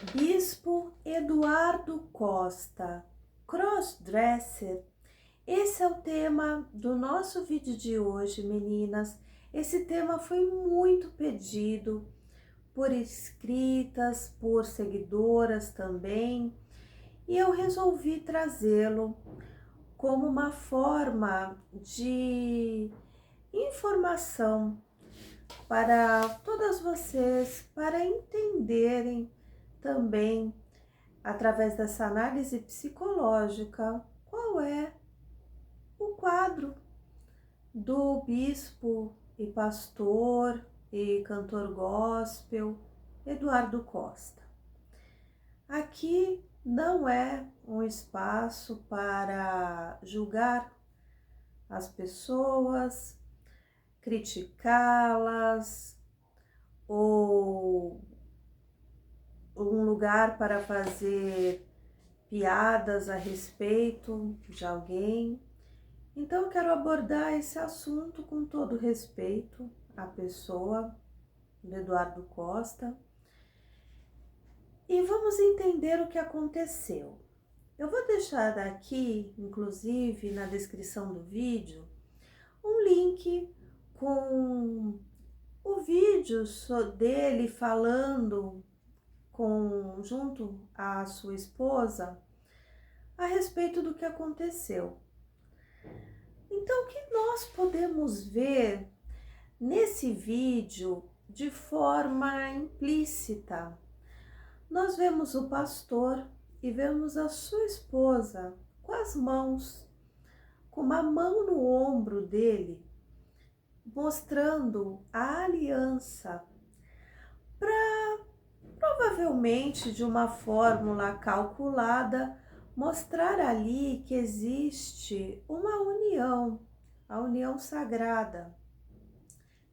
Bispo Eduardo Costa, crossdresser. Esse é o tema do nosso vídeo de hoje, meninas. Esse tema foi muito pedido por inscritas, por seguidoras também, e eu resolvi trazê-lo como uma forma de informação para todas vocês, para entenderem também, através dessa análise psicológica, qual é o quadro do bispo e pastor e cantor gospel Eduardo Costa. Aqui não é um espaço para julgar as pessoas, criticá-las ou um lugar para fazer piadas a respeito de alguém. Então eu quero abordar esse assunto com todo respeito à pessoa do Eduardo Costa e vamos entender o que aconteceu. Eu vou deixar aqui, inclusive na descrição do vídeo, um link com o vídeo dele falando junto à sua esposa a respeito do que aconteceu. Então, o que nós podemos ver nesse vídeo de forma implícita? Nós vemos o pastor e vemos a sua esposa com as mãos, com uma mão no ombro dele, mostrando a aliança para, provavelmente de uma fórmula calculada, mostrar ali que existe uma união, a união sagrada,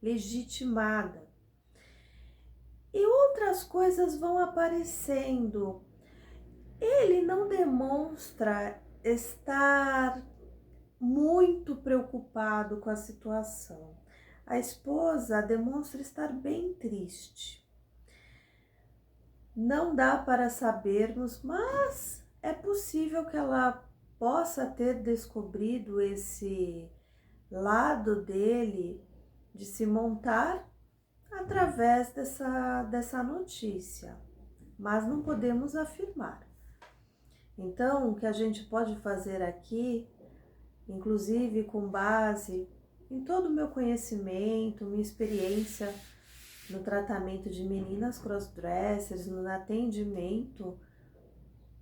legitimada. E outras coisas vão aparecendo. Ele não demonstra estar muito preocupado com a situação. A esposa demonstra estar bem triste. Não dá para sabermos, mas é possível que ela possa ter descobrido esse lado dele de se montar através dessa notícia, mas não podemos afirmar. Então, o que a gente pode fazer aqui, inclusive com base em todo o meu conhecimento, minha experiência no tratamento de meninas crossdressers, no atendimento,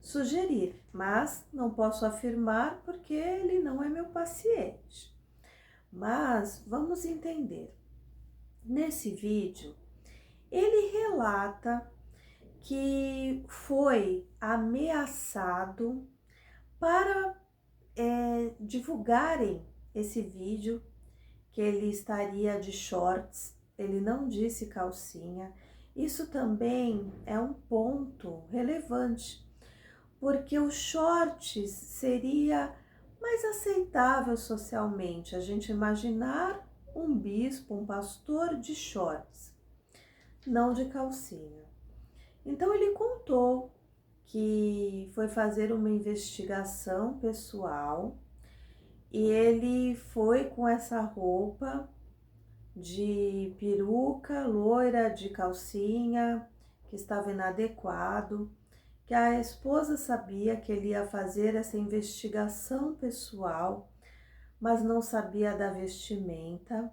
sugerir, mas não posso afirmar porque ele não é meu paciente. Mas vamos entender. Nesse vídeo, ele relata que foi ameaçado para divulgarem esse vídeo, que ele estaria de shorts, ele não disse calcinha. Isso também é um ponto relevante, porque os shorts seria mais aceitável socialmente, a gente imaginar um bispo, um pastor de shorts, não de calcinha. Então ele contou que foi fazer uma investigação pessoal e ele foi com essa roupa de peruca, loira, de calcinha, que estava inadequado, que a esposa sabia que ele ia fazer essa investigação pessoal, mas não sabia da vestimenta,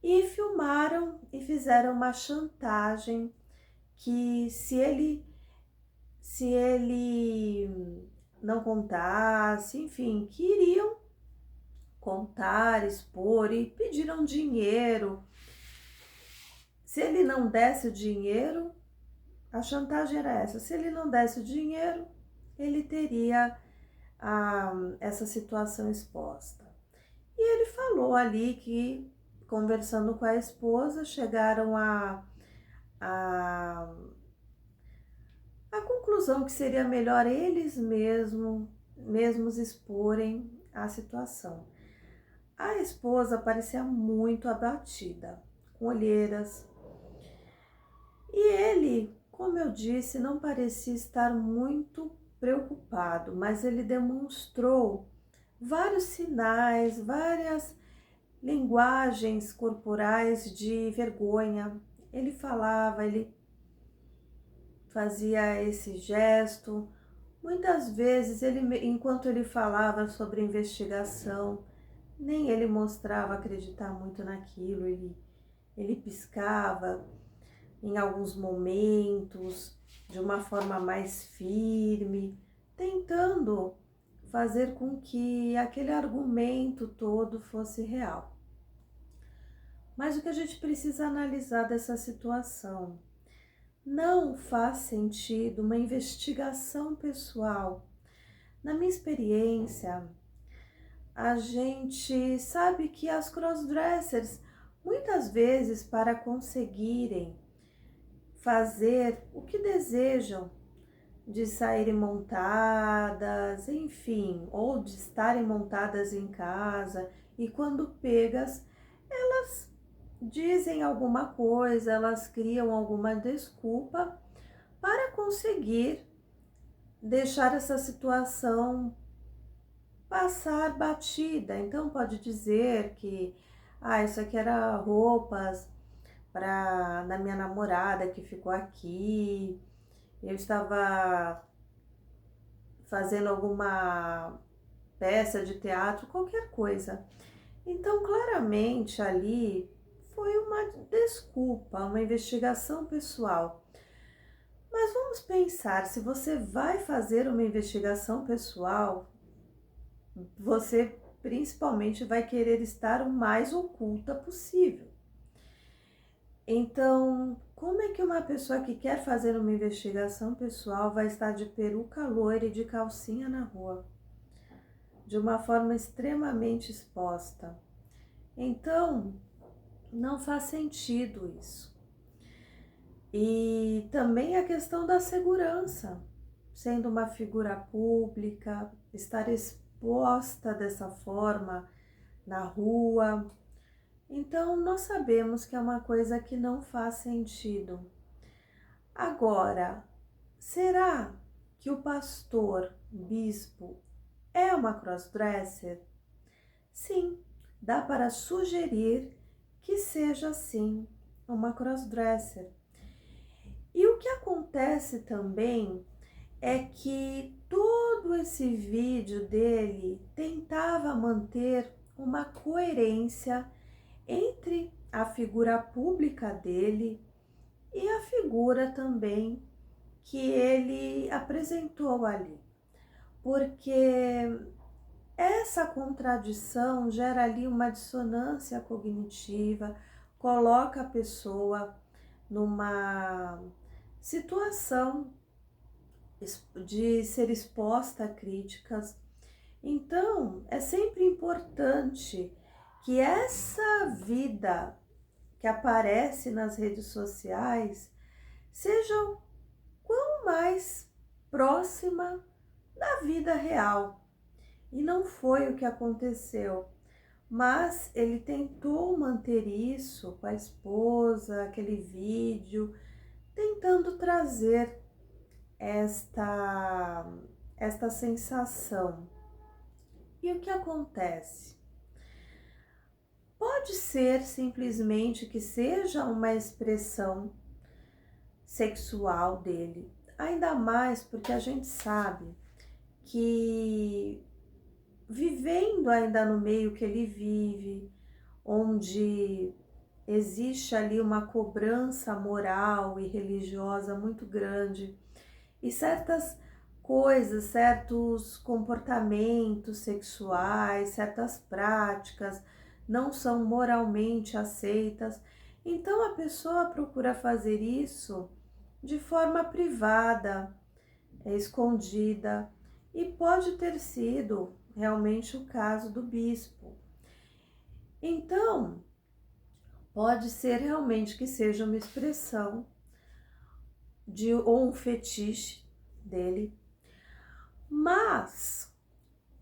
e filmaram e fizeram uma chantagem que se ele não contasse, enfim, que iriam contar, expor e pediram dinheiro. Se ele não desse o dinheiro, a chantagem era essa, se ele não desse o dinheiro, ele teria essa situação exposta. E ele falou ali que, conversando com a esposa, chegaram a conclusão que seria melhor eles mesmos exporem a situação. A esposa parecia muito abatida, com olheiras, e ele como eu disse, não parecia estar muito preocupado, mas ele demonstrou vários sinais, várias linguagens corporais de vergonha. Ele falava, ele fazia esse gesto. Muitas vezes, enquanto ele falava sobre investigação, nem ele mostrava acreditar muito naquilo, ele piscava em alguns momentos, de uma forma mais firme, tentando fazer com que aquele argumento todo fosse real. Mas o que a gente precisa analisar dessa situação? Não faz sentido uma investigação pessoal. Na minha experiência, a gente sabe que as crossdressers, muitas vezes, para conseguirem fazer o que desejam, de saírem montadas, enfim, ou de estarem montadas em casa, e quando pegas, elas dizem alguma coisa, elas criam alguma desculpa para conseguir deixar essa situação passar batida. Então pode dizer que isso aqui era roupas para da minha namorada que ficou aqui. Eu estava fazendo alguma peça de teatro, qualquer coisa. Então, claramente ali foi uma desculpa, uma investigação pessoal. Mas vamos pensar, se você vai fazer uma investigação pessoal, você principalmente vai querer estar o mais oculta possível. Então, como é que uma pessoa que quer fazer uma investigação pessoal vai estar de peruca loira e de calcinha na rua? De uma forma extremamente exposta. Então, não faz sentido isso. E também a questão da segurança. Sendo uma figura pública, estar exposta dessa forma na rua. Então, nós sabemos que é uma coisa que não faz sentido. Agora, será que o pastor, bispo, é uma crossdresser? Sim, dá para sugerir que seja sim uma crossdresser. E o que acontece também é que todo esse vídeo dele tentava manter uma coerência entre a figura pública dele e a figura também que ele apresentou ali. Porque essa contradição gera ali uma dissonância cognitiva, coloca a pessoa numa situação de ser exposta a críticas. Então, é sempre importante que essa vida que aparece nas redes sociais seja quão mais próxima da vida real. E não foi o que aconteceu. Mas ele tentou manter isso com a esposa, aquele vídeo, tentando trazer esta sensação. E o que acontece? Pode ser simplesmente que seja uma expressão sexual dele, ainda mais porque a gente sabe que vivendo ainda no meio que ele vive, onde existe ali uma cobrança moral e religiosa muito grande, e certas coisas, certos comportamentos sexuais, certas práticas não são moralmente aceitas. Então a pessoa procura fazer isso de forma privada, escondida, e pode ter sido realmente o caso do bispo. Então, pode ser realmente que seja uma expressão ou um fetiche dele, mas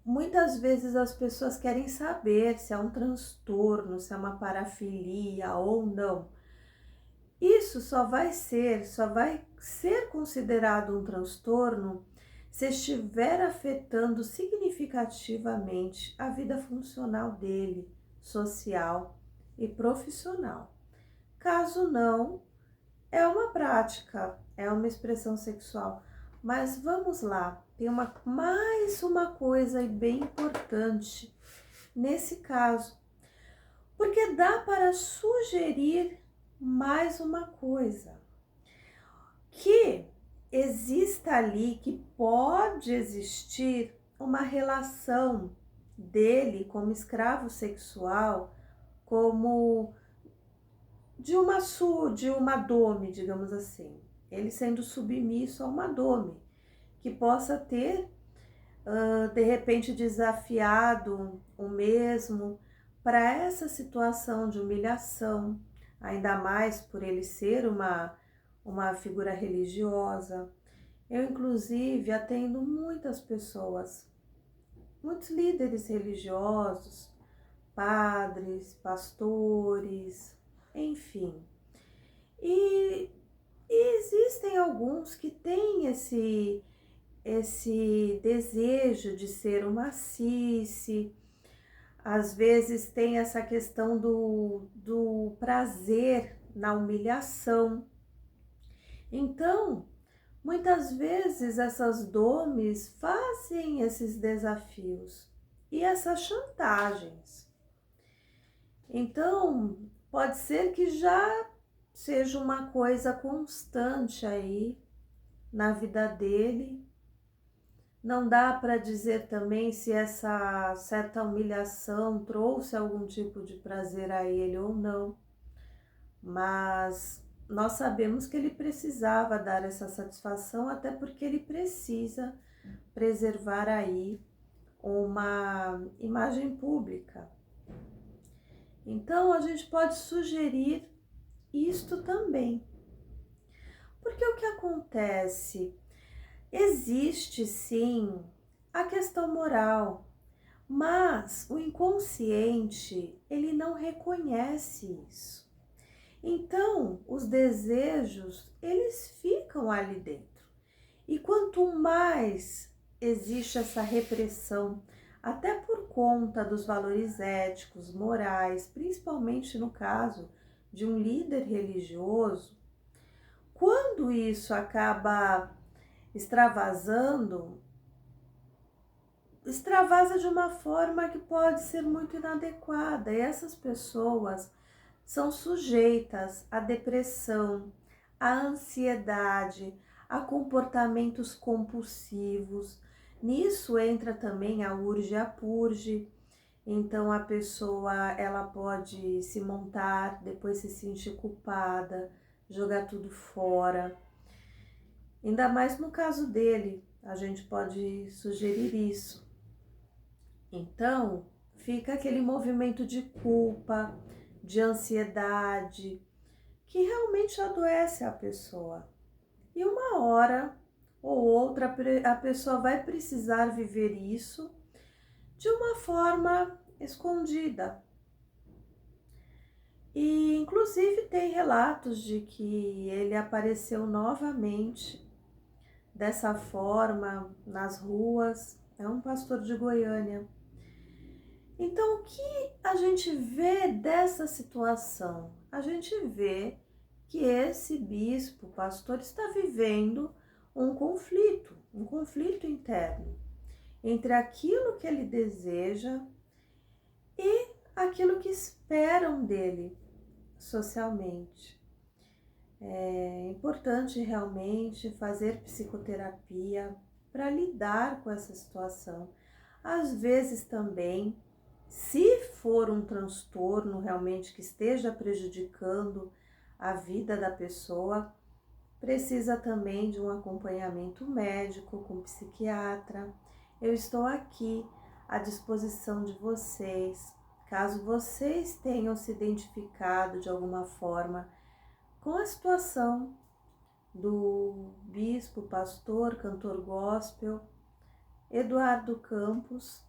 muitas vezes as pessoas querem saber se é um transtorno, se é uma parafilia ou não. Isso só vai ser considerado um transtorno se estiver afetando significativamente a vida funcional dele, social e profissional. Caso não, é uma prática, é uma expressão sexual. Mas vamos lá, tem mais uma coisa bem importante nesse caso, porque dá para sugerir mais uma coisa, que exista ali, que pode existir uma relação dele como escravo sexual, como de uma dome, digamos assim, ele sendo submisso a uma dome, que possa ter, de repente, desafiado o mesmo para essa situação de humilhação, ainda mais por ele ser uma figura religiosa. Eu, inclusive, atendo muitas pessoas, muitos líderes religiosos, padres, pastores, enfim. E existem alguns que têm esse desejo de ser uma cice, às vezes tem essa questão do prazer na humilhação. Então, muitas vezes essas domes fazem esses desafios e essas chantagens. Então, pode ser que já seja uma coisa constante aí na vida dele. Não dá para dizer também se essa certa humilhação trouxe algum tipo de prazer a ele ou não, mas nós sabemos que ele precisava dar essa satisfação, até porque ele precisa preservar aí uma imagem pública. Então, a gente pode sugerir isto também. Porque o que acontece? Existe sim a questão moral, mas o inconsciente, ele não reconhece isso. Então, os desejos, eles ficam ali dentro. E quanto mais existe essa repressão, até por conta dos valores éticos, morais, principalmente no caso de um líder religioso, quando isso acaba extravasando, extravasa de uma forma que pode ser muito inadequada. E essas pessoas são sujeitas à depressão, à ansiedade, a comportamentos compulsivos. Nisso entra também a urge e a purge. Então a pessoa, ela pode se montar, depois se sentir culpada, jogar tudo fora. Ainda mais no caso dele, a gente pode sugerir isso. Então, fica aquele movimento de culpa, de ansiedade, que realmente adoece a pessoa. E uma hora ou outra a pessoa vai precisar viver isso de uma forma escondida. E inclusive tem relatos de que ele apareceu novamente dessa forma nas ruas. É um pastor de Goiânia. Então, o que a gente vê dessa situação? A gente vê que esse bispo, pastor, está vivendo um conflito interno entre aquilo que ele deseja e aquilo que esperam dele socialmente. É importante realmente fazer psicoterapia para lidar com essa situação. Às vezes também, se for um transtorno realmente que esteja prejudicando a vida da pessoa, precisa também de um acompanhamento médico com psiquiatra. Eu estou aqui à disposição de vocês, caso vocês tenham se identificado de alguma forma com a situação do bispo, pastor, cantor gospel, Eduardo Campos,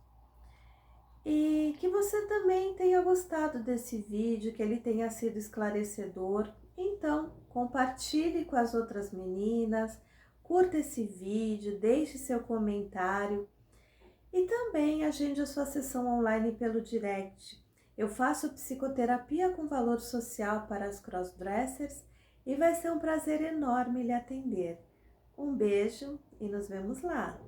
e que você também tenha gostado desse vídeo, que ele tenha sido esclarecedor. Então, compartilhe com as outras meninas, curta esse vídeo, deixe seu comentário e também agende a sua sessão online pelo direct. Eu faço psicoterapia com valor social para as crossdressers e vai ser um prazer enorme lhe atender. Um beijo e nos vemos lá!